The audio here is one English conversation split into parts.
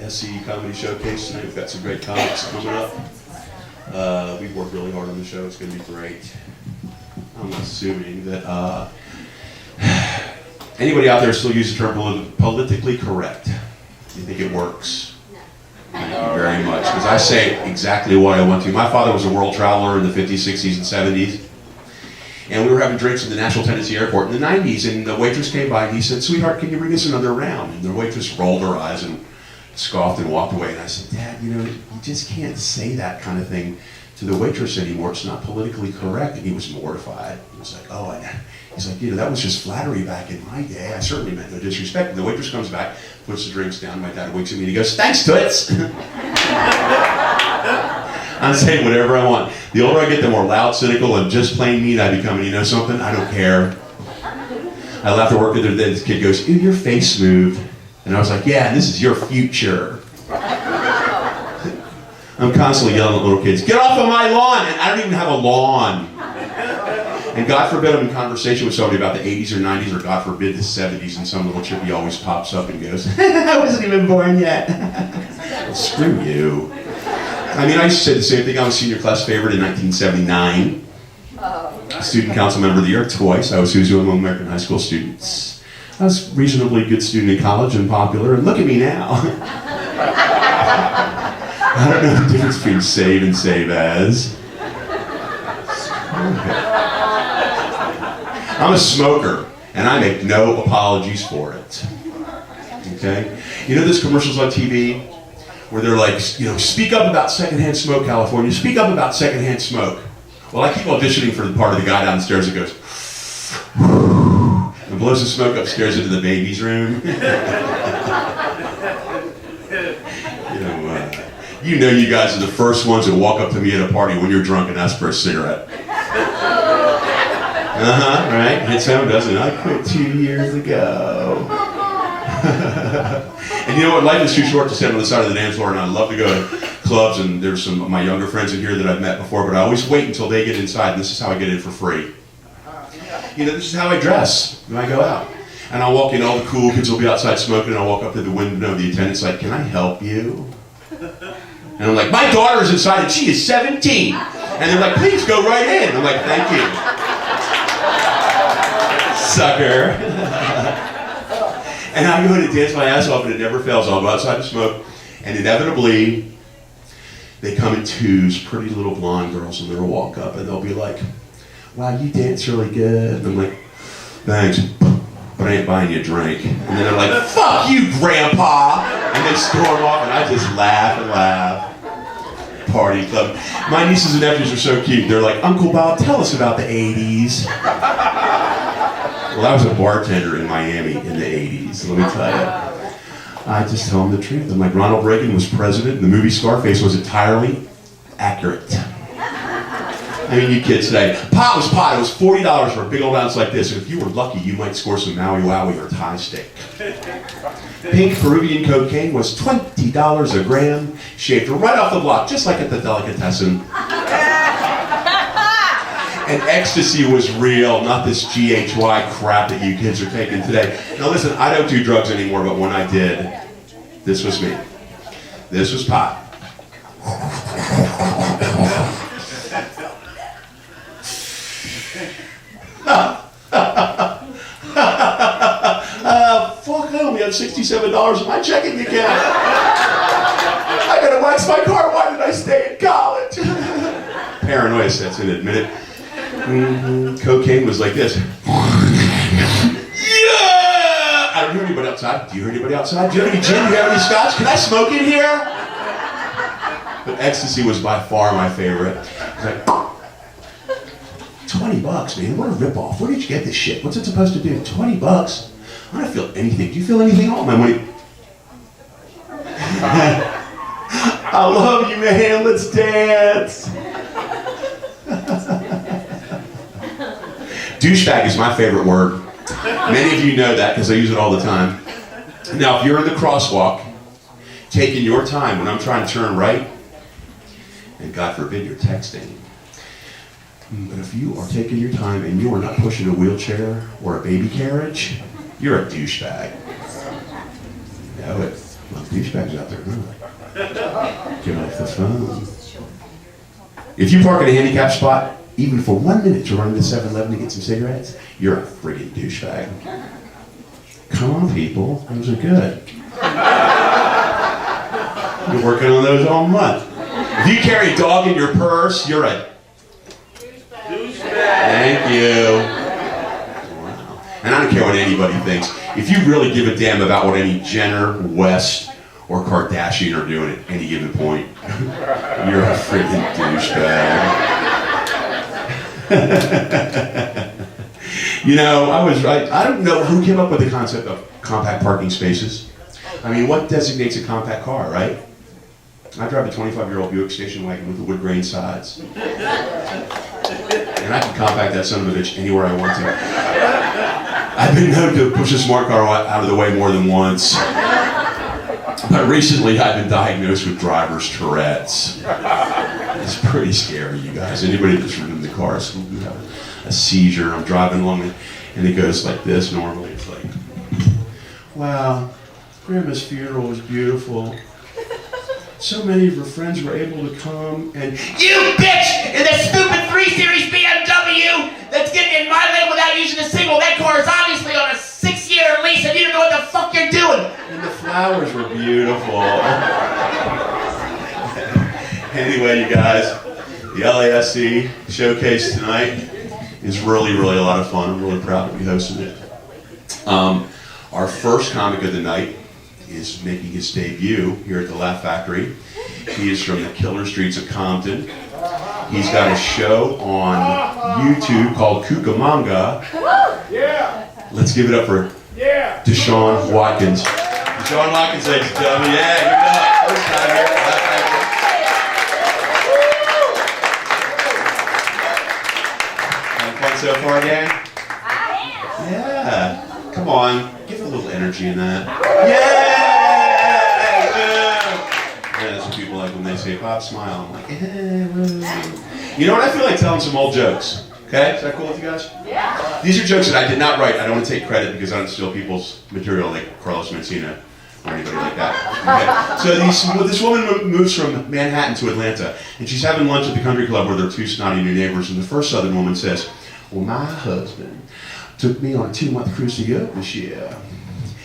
SC Comedy Showcase tonight. We've got some great comics coming up. We've worked really hard on the show. It's going to be great. I'm assuming that anybody out there still use the term politically correct. Do you think it works? Thank you very much, because I say exactly what I want to. My father was a world traveler in the 50s, 60s, and 70s. And we were having drinks in the Nashville, Tennessee airport in the 90s, and the waitress came by and he said, "Sweetheart, can you bring us another round?" And the waitress rolled her eyes and scoffed and walked away. And I said, "Dad, you just can't say that kind of thing to the waitress anymore. It's not politically correct." And he was mortified. He was like, he's like, that was just flattery back in my day. I certainly meant no disrespect. And the waitress comes back, puts the drinks down. My dad winks at me and he goes, "Thanks, Toots." I'm saying whatever I want. The older I get, the more loud, cynical, and just plain mean I become. And you know something? I don't care. I left to work the other day. This kid goes, "Ew, your face moved." And I was like, "Yeah, and this is your future." I'm constantly yelling at little kids, "Get off of my lawn!" And I don't even have a lawn. And God forbid I'm in conversation with somebody about the 80s or 90s, or God forbid the 70s, and some little chippy always pops up and goes, "I wasn't even born yet." Well, screw you. I mean, I used to say the same thing. I was senior class favorite in 1979. Student council member of the year twice. I was who's who among American high school students. I was a reasonably good student in college and popular, and look at me now. I don't know the difference between save and save as. I'm a smoker, and I make no apologies for it. Okay? You know those commercials on TV where they're like, "Speak up about secondhand smoke, California. Speak up about secondhand smoke." Well, I keep auditioning for the part of the guy downstairs that goes and blows the smoke upstairs into the baby's room. You guys are the first ones that walk up to me at a party when you're drunk and ask for a cigarette. Right? Hits home, doesn't it? I quit 2 years ago. And you know what? Life is too short to stand on the side of the dance floor, and I love to go to clubs, and there's some of my younger friends in here that I've met before, but I always wait until they get inside, and this is how I get in for free. This is how I dress when I go out. And I'll walk in, all the cool kids will be outside smoking, and I'll walk up to the window, the attendant's like, "Can I help you?" And I'm like, "My daughter's inside, and she is 17. And they're like, "Please go right in." I'm like, "Thank you." Sucker. And I go in and dance my ass off, and it never fails. I'll go outside and smoke, and inevitably, they come in twos, pretty little blonde girls, and they'll walk up, and they'll be like, "Wow, you dance really good." And I'm like, "Thanks, but I ain't buying you a drink." And then they're like, "Fuck you, Grandpa!" And they storm off, and I just laugh and laugh. Party club. My nieces and nephews are so cute. They're like, "Uncle Bob, tell us about the 80s. Well, I was a bartender in Miami in the 80s, let me tell you. I just tell them the truth. I'm like, Ronald Reagan was president, and the movie Scarface was entirely accurate. I mean, you kids today, pot was pot. It was $40 for a big old ounce like this, and if you were lucky, you might score some Maui Wowie or Thai steak. Pink Peruvian cocaine was $20 a gram, shaved right off the block, just like at the delicatessen. And ecstasy was real, not this GHY crap that you kids are taking today. Now listen, I don't do drugs anymore, but when I did, this was me. This was pot. Fuck, I only have $67 in my checking account. I gotta wax my car. Why did I stay in college? Paranoia sets in, admit it. Cocaine was like this. Yeah! I don't hear anybody outside. Do you hear anybody outside? Do you have any gin? Do you have any scotch? Can I smoke in here? But ecstasy was by far my favorite. It's like, $20, man. What a ripoff. Where did you get this shit? What's it supposed to do? $20? I don't feel anything. Do you feel anything? All my money. I love you, man. Let's dance. Douchebag is my favorite word. Many of you know that because I use it all the time. Now, if you're in the crosswalk, taking your time when I'm trying to turn right, and God forbid you're texting, but if you are taking your time and you are not pushing a wheelchair or a baby carriage, you're a douchebag. You know it. douchebags out there, huh? Get off the phone. If you park at a handicapped spot, even for 1 minute to run to 7-Eleven to get some cigarettes, you're a friggin' douchebag. Come on, people. Those are good. You're working on those all month. If you carry a dog in your purse, you're a douchebag. Thank you. Wow. And I don't care what anybody thinks. If you really give a damn about what any Jenner, West, or Kardashian are doing at any given point, you're a freaking douchebag. You know, I don't know who came up with the concept of compact parking spaces. I mean, what designates a compact car, right? I drive a 25-year-old Buick station wagon with the wood grain sides. And I can compact that son of a bitch anywhere I want to. I've been known to push a smart car out of the way more than once. But recently I've been diagnosed with driver's Tourette's. It's pretty scary, you guys. Anybody that's ridden the car, so you have a seizure. I'm driving along and it goes like this normally. It's like, wow, Grandma's funeral was beautiful. So many of her friends were able to come and... You bitch! In the stupid 3 Series BMW that's getting in my lane without using a signal. That car is obviously on a 6-year lease and you don't know what the fuck you're doing. And the flowers were beautiful. Anyway, you guys, the LASC showcase tonight is really, really a lot of fun. I'm really proud to be hosting it. Our first comic of the night is making his debut here at the Laugh Factory. He is from the killer streets of Compton. He's got a show on YouTube called Cucamonga. Yeah. Let's give it up for Deshaun Watkins. Deshaun Watkins, ladies and gentlemen. Yeah, give it up. First time here at the Laugh Factory. Having fun so far, gang? Yeah. Come on. Give a little energy in that. Yeah! Yeah, that's what people like when they say, Pop, smile. I'm like, You know what? I feel like telling some old jokes. Okay? Is that cool with you guys? Yeah. These are jokes that I did not write. I don't want to take credit because I don't steal people's material like Carlos Mencina or anybody like that. Okay? So this woman moves from Manhattan to Atlanta, and she's having lunch at the country club where there are 2 snotty new neighbors, and the first Southern woman says, well, my husband took me on a 2-month cruise to Europe this year.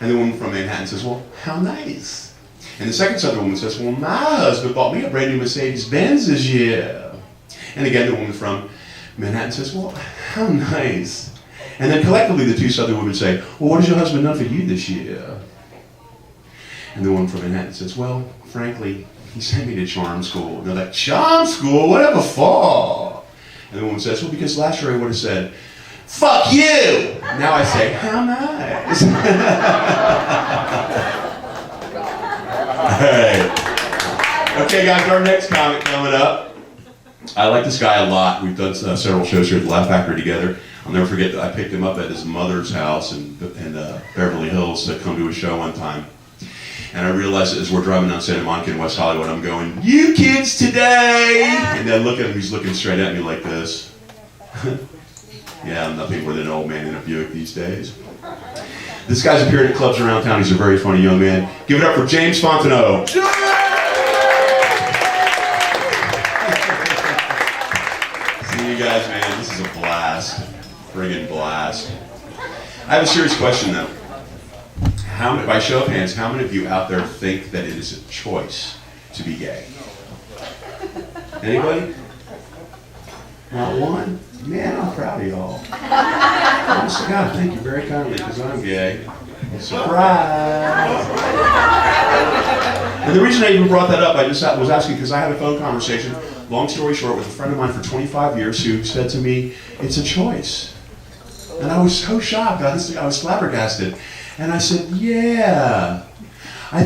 And the woman from Manhattan says, well, how nice. And the second Southern woman says, well, my husband bought me a brand new Mercedes-Benz this year. And again, the woman from Manhattan says, well, how nice. And then collectively, the 2 Southern women say, well, what has your husband done for you this year? And the woman from Manhattan says, well, frankly, he sent me to charm school. And they're like, charm school? Whatever for? And the woman says, well, because last year I would have said, fuck you! Now I say, how nice. Hey. Okay, guys, our next comic coming up. I like this guy a lot. We've done several shows here at the Laugh Factory together. I'll never forget that I picked him up at his mother's house in Beverly Hills to come to a show one time. And I realized that as we're driving down Santa Monica in West Hollywood, I'm going, you kids today! And then look at him, he's looking straight at me like this. Yeah, I'm nothing more than an old man in a Buick these days. This guy's appeared at clubs around town. He's a very funny young man. Give it up for James Fontenot. See you guys, man. This is a blast. Friggin' blast. I have a serious question, though. By show of hands, how many of you out there think that it is a choice to be gay? Anybody? Not one? Man, I'm proud of y'all. Honest to God, thank you very kindly, because I'm gay. Surprise! And the reason I even brought that up, I just was asking because I had a phone conversation, long story short, with a friend of mine for 25 years who said to me, it's a choice. And I was so shocked, honestly, I was flabbergasted. And I said, yeah. I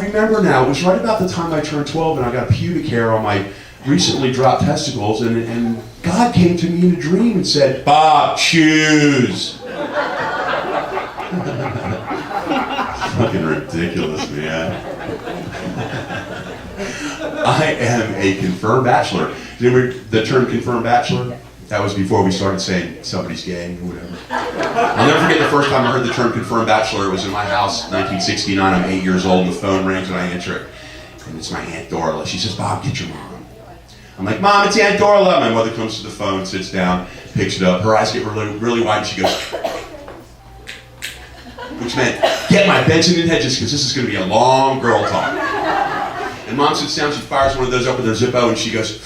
remember now, it was right about the time I turned 12 and I got pubic hair on my recently dropped testicles, and God came to me in a dream and said, Bob, choose. Fucking ridiculous, man. I am a confirmed bachelor. Remember the term confirmed bachelor? That was before we started saying somebody's gay or whatever. I'll never forget the first time I heard the term confirmed bachelor. It was in my house, 1969. I'm 8 years old, and the phone rings, and I answer it. And it's my Aunt Dorla. She says, Bob, get your mom. I'm like, Mom, it's Aunt Dorla. My mother comes to the phone, sits down, picks it up. Her eyes get really, really wide, and she goes, which meant, get my Benson and Hedges, because this is going to be a long girl talk. And Mom sits down, she fires one of those up with her Zippo, and she goes,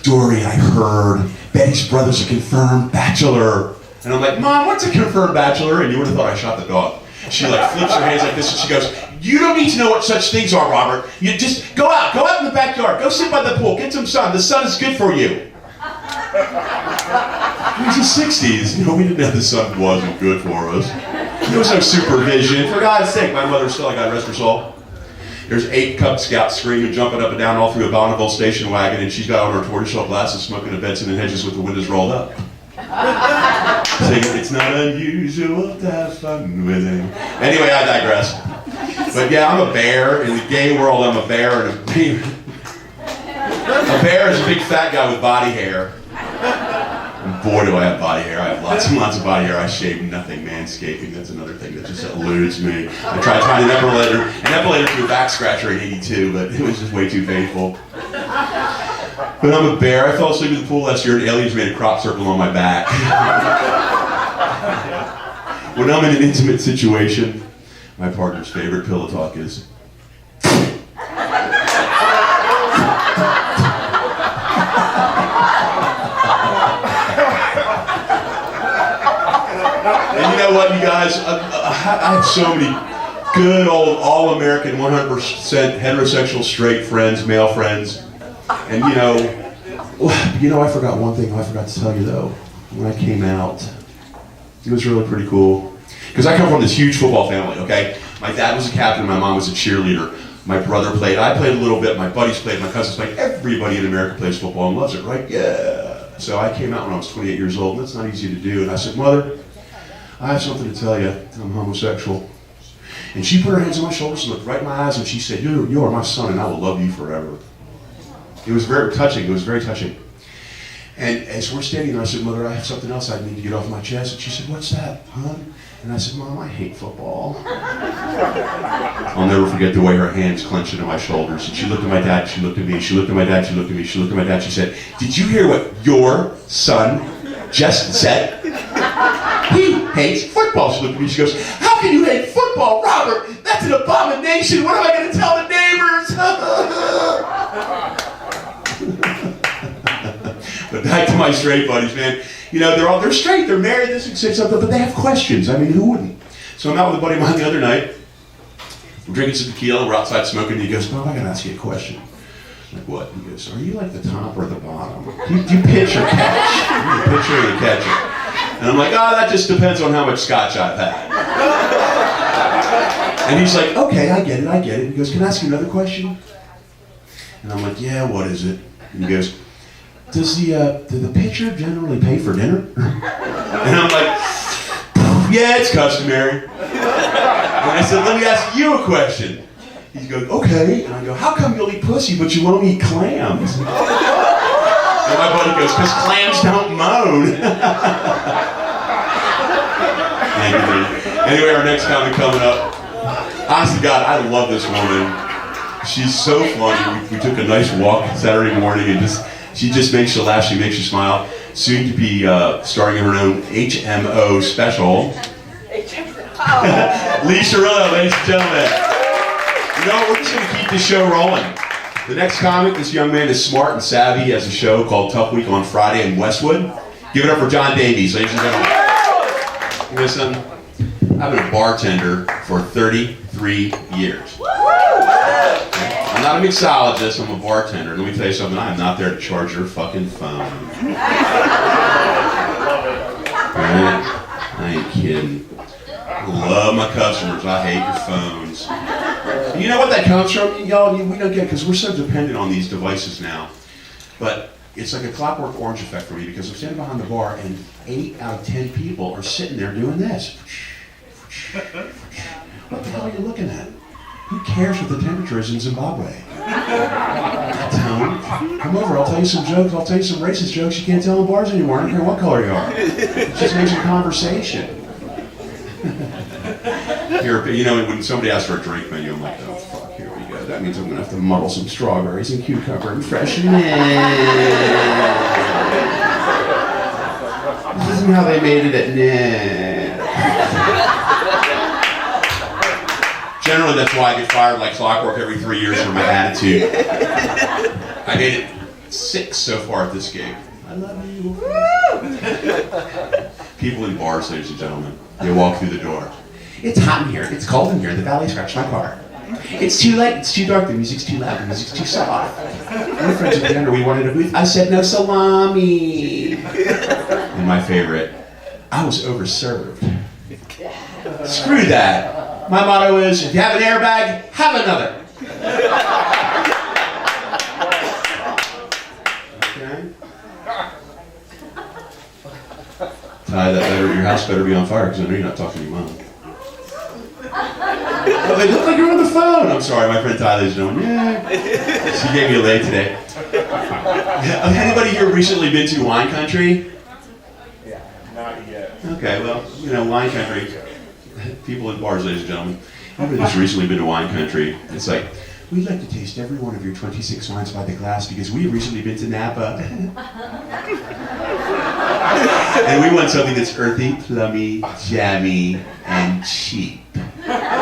Dory, I heard Betty's brother's a confirmed bachelor. And I'm like, Mom, what's a confirmed bachelor? And you would have thought I shot the dog. She like flips her hands like this, and she goes, you don't need to know what such things are, Robert. You just go out in the backyard, go sit by the pool, get some sun. The sun is good for you. It was the 60s. You know, we didn't know the sun wasn't good for us. There was no supervision. For God's sake, my mother still, I got rest her soul. There's 8 Cub Scouts screaming, jumping up and down all through a Bonneville station wagon, and she's got on her tortoiseshell glasses, smoking a Benson and Hedges with the windows rolled up. Saying, it's not unusual to have fun with him. Anyway, I digress. But yeah, I'm a bear. In the gay world, I'm a bear, and a bear is a big fat guy with body hair. And boy, do I have body hair. I have lots and lots of body hair. I shave nothing. Manscaping, that's another thing that just eludes me. I tried to find an epilator to a back scratcher at 82, but it was just way too painful. But I'm a bear. I fell asleep in the pool last year, and aliens made a crop circle on my back. When I'm in an intimate situation, my partner's favorite pillow talk is, and you know what, you guys, I have so many good old all-American 100% heterosexual straight friends, male friends. And you know, I forgot one thing I forgot to tell you though. When I came out, it was really pretty cool. Because I come from this huge football family, okay? My dad was a captain, my mom was a cheerleader. My brother played, I played a little bit, my buddies played, my cousins played. Everybody in America plays football and loves it, right? Yeah. So I came out when I was 28 years old, and that's not easy to do. And I said, Mother, I have something to tell you. I'm homosexual. And she put her hands on my shoulders and looked right in my eyes, and she said, you are my son, and I will love you forever. It was very touching. It was very touching. And as we're standing there, I said, Mother, I have something else I need to get off my chest. And she said, what's that, hon? And I said, Mom, I hate football. I'll never forget the way her hands clenched into my shoulders. And she looked at my dad, she looked at me, she looked at my dad, she looked at me, she looked at my dad, she said, did you hear what your son just said? He hates football. She looked at me, she goes, how can you hate football, Robert? That's an abomination. What am I going to tell the neighbors? But back to my straight buddies, man. You know, they're straight, they're married, this and something, but they have questions. I mean, who wouldn't? So I'm out with a buddy of mine the other night. We're drinking some tequila, we're outside smoking, and he goes, Bob, I gotta ask you a question. I'm like, what? He goes, are you like the top or the bottom? Do you pitch or catch? Are you the pitcher or the catcher? And I'm like, oh, that just depends on how much scotch I've had. And he's like, okay, I get it. He goes, can I ask you another question? And I'm like, yeah, what is it? And he goes, does the pitcher generally pay for dinner? And I'm like, yeah, it's customary. And I said, let me ask you a question. He goes, okay. And I go, how come you'll eat pussy but you won't eat clams? And my buddy goes, because clams don't moan. Thank you, dude. Anyway, our next comic coming up. Honest to God, I love this woman. She's so funny. We took a nice walk Saturday morning, and she just makes you laugh, she makes you smile. Soon to be starring in her own HMO special. Lee Chirillo, ladies and gentlemen. You know, we're just going to keep this show rolling. The next comic, this young man is smart and savvy. He has a show called Tough Week on Friday in Westwood. Give it up for John Davies, ladies and gentlemen. Listen, I've been a bartender for 33 years. I'm not a mixologist, I'm a bartender. Let me tell you something, I'm not there to charge your fucking phone. Right? I ain't kidding. I love my customers, I hate your phones. And you know what that comes from? Y'all, we don't get it because we're so dependent on these devices now. But it's like a Clockwork Orange effect for me because I'm standing behind the bar and 8 out of 10 people are sitting there doing this. What the hell are you looking at? Who cares what the temperature is in Zimbabwe? Tone, come over, I'll tell you some jokes, I'll tell you some racist jokes you can't tell in bars anymore. I don't care what color you are. It just makes a conversation. Here, you know, when somebody asks for a drink menu, I'm like, oh fuck, here we go. That means I'm gonna have to muddle some strawberries and cucumber and fresh mint. This isn't how they made it at Nick. Generally, that's why I get fired like clockwork every 3 years for my attitude. I made it 6 so far at this gig. I love you. People in bars, ladies and gentlemen, they walk through the door. It's hot in here. It's cold in here. The valet scratched my car. It's too late. It's too dark. The music's too loud. The music's too soft. My friends at dinner, we wanted a booth. I said no salami. And my favorite, I was overserved. Screw that. My motto is, if you have an airbag, have another. Okay? Ty, your house better be on fire, because I know you're not talking to your mom. Oh, they look like you're on the phone. I'm sorry, my friend Tyler's doing, yeah. She gave me a lay today. Anybody here recently been to wine country? Yeah, not yet. Okay, well, you know, wine country. People in bars, ladies and gentlemen. Everybody that's recently been to wine country, it's like, we'd like to taste every one of your 26 wines by the glass because we've recently been to Napa. And we want something that's earthy, plummy, jammy, and cheap. Black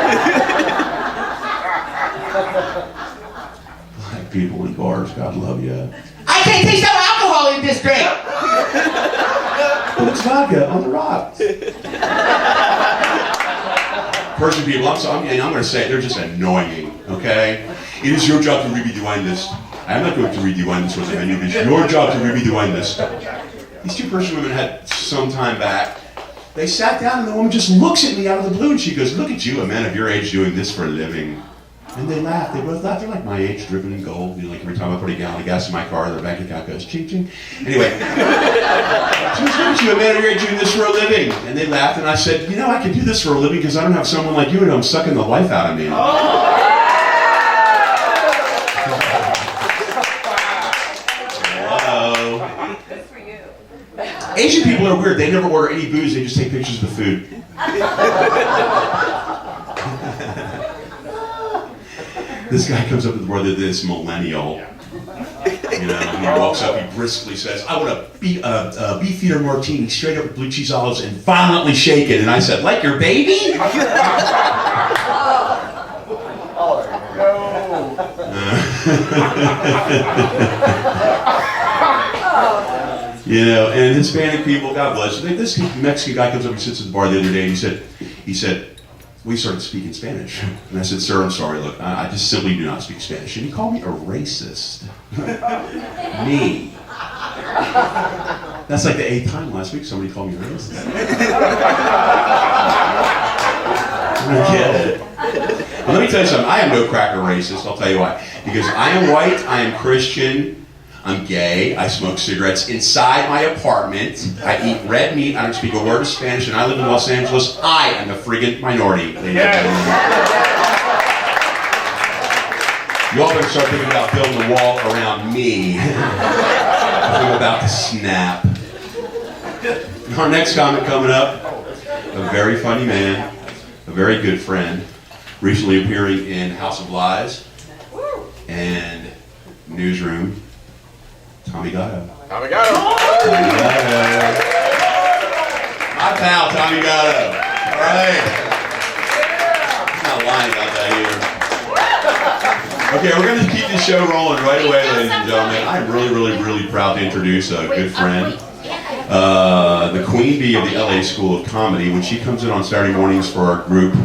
people in bars, God love you. I can't taste no alcohol in this drink! But it's vodka on the rocks. Persian people, I'm going to say it, they're just annoying, okay? It is your job to rewind this. I'm not going to rewind this with the menu. It is your job to rewind this. These 2 Persian women had some time back. They sat down and the woman just looks at me out of the blue and she goes, look at you, a man of your age doing this for a living. And they laughed. They both laughed. They're like my age, dripping in gold. You know, like every time I put a gallon of gas in my car, their bank account goes ching ching. Anyway, she was looking at you, a man of your age doing this for a living. And they laughed and I said, you know, I can do this for a living because I don't have someone like you at home sucking the life out of me. Hello. Good for you. Asian people are weird. They never order any booze. They just take pictures of the food. This guy comes up to the bar, this millennial, you know, he walks up, he briskly says, I want a beef eater martini, straight up with blue cheese olives and violently shaken. And I said, like your baby? You know, and Hispanic people, God bless you. This Mexican guy comes up, he sits at the bar the other day, and he said, we started speaking Spanish. And I said, sir, I'm sorry, look, I just simply do not speak Spanish. And he called me a racist. Me. That's like the 8th time last week somebody called me a racist. I get it. Well, let me tell you something, I am no cracker racist, I'll tell you why. Because I am white, I am Christian, I'm gay, I smoke cigarettes inside my apartment, I eat red meat, I don't speak a word of Spanish, and I live in Los Angeles. I am a friggin' minority, ladies and gentlemen. You all better start thinking about building a wall around me. I'm about to snap. Our next comic coming up, a very funny man, a very good friend, recently appearing in House of Lies and Newsroom. Tommy Gatto. Tommy Gatto. Tommy Gatto. My pal, Tommy Gatto. All right. I'm not lying about that either. Okay, we're going to keep this show rolling right away, ladies and gentlemen. I'm really proud to introduce a good friend, the queen bee of the LA School of Comedy. When she comes in on Saturday mornings for our group,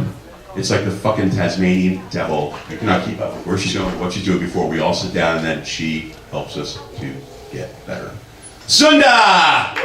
it's like the fucking Tasmanian devil. I cannot keep up with where she's going, what she's doing before we all sit down, and then she helps us to get better. Sunda!